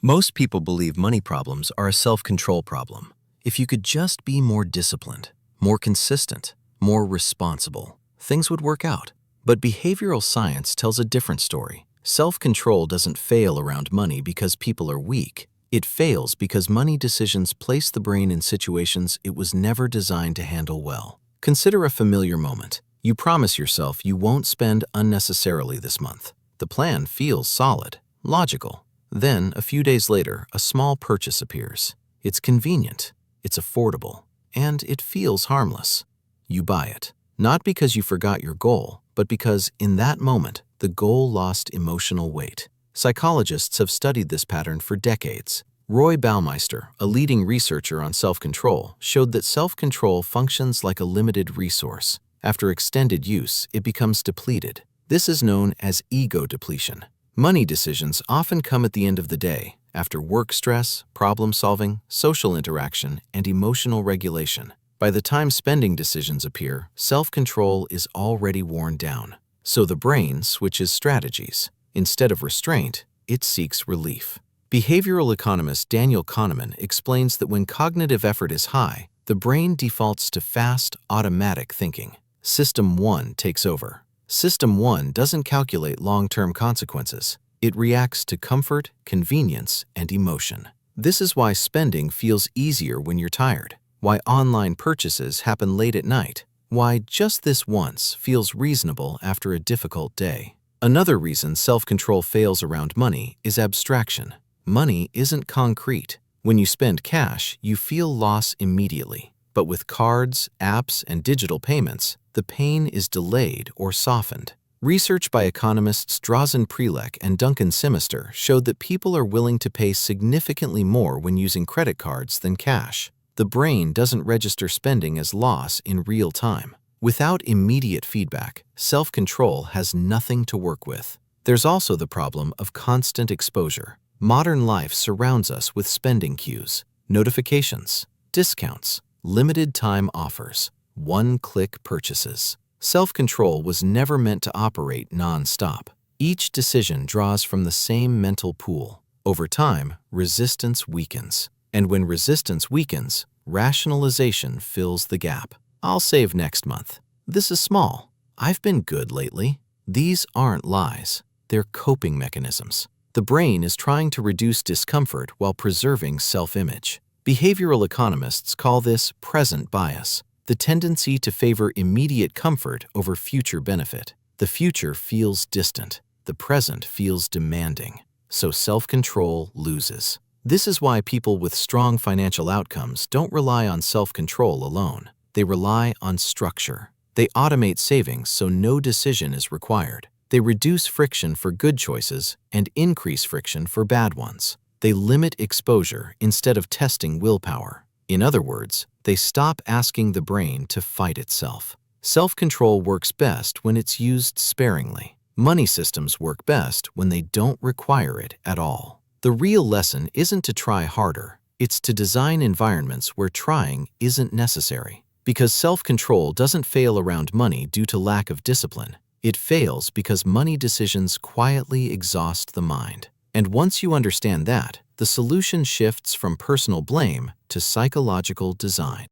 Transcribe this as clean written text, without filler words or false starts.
Most people believe money problems are a self-control problem. If you could just be more disciplined, more consistent, more responsible, things would work out. But behavioral science tells a different story. Self-control doesn't fail around money because people are weak. It fails because money decisions place the brain in situations it was never designed to handle well. Consider a familiar moment. You promise yourself you won't spend unnecessarily this month. The plan feels solid, logical. Then, a few days later, a small purchase appears. It's convenient, it's affordable, and it feels harmless. You buy it, not because you forgot your goal, but because, in that moment, the goal lost emotional weight. Psychologists have studied this pattern for decades. Baumeister, a leading researcher on self-control, showed that self-control functions like a limited resource. After extended use, it becomes depleted. This is known as ego depletion. Money decisions often come at the end of the day, after work stress, problem-solving, social interaction, and emotional regulation. By the time spending decisions appear, self-control is already worn down. So the brain switches strategies. Instead of restraint, it seeks relief. Behavioral economist Kahneman explains that when cognitive effort is high, the brain defaults to fast, automatic thinking. System 1 takes over. System 1 doesn't calculate long-term consequences. It reacts to comfort, convenience, and emotion. This is why spending feels easier when you're tired, why online purchases happen late at night, why just this once feels reasonable after a difficult day. Another reason self-control fails around money is abstraction. Money isn't concrete. When you spend cash, you feel loss immediately. But with cards, apps, and digital payments, the pain is delayed or softened. Research by economists Prelek and Duncan Simister showed that people are willing to pay significantly more when using credit cards than cash. The brain doesn't register spending as loss in real time. Without immediate feedback, self-control has nothing to work with. There's also the problem of constant exposure. Modern life surrounds us with spending cues, notifications, discounts, limited time offers, one-click purchases. Self-control was never meant to operate non-stop. Each decision draws from the same mental pool. Over time, resistance weakens. And when resistance weakens, rationalization fills the gap. I'll save next month. This is small. I've been good lately. These aren't lies. They're coping mechanisms. The brain is trying to reduce discomfort while preserving self-image. Behavioral economists call this present bias, the tendency to favor immediate comfort over future benefit. The future feels distant. The present feels demanding. So self-control loses. This is why people with strong financial outcomes don't rely on self-control alone. They rely on structure. They automate savings so no decision is required. They reduce friction for good choices and increase friction for bad ones. They limit exposure instead of testing willpower. In other words, they stop asking the brain to fight itself. Self-control works best when it's used sparingly. Money systems work best when they don't require it at all. The real lesson isn't to try harder. It's to design environments where trying isn't necessary. Because self-control doesn't fail around money due to lack of discipline. It fails because money decisions quietly exhaust the mind. And once you understand that, the solution shifts from personal blame to psychological design.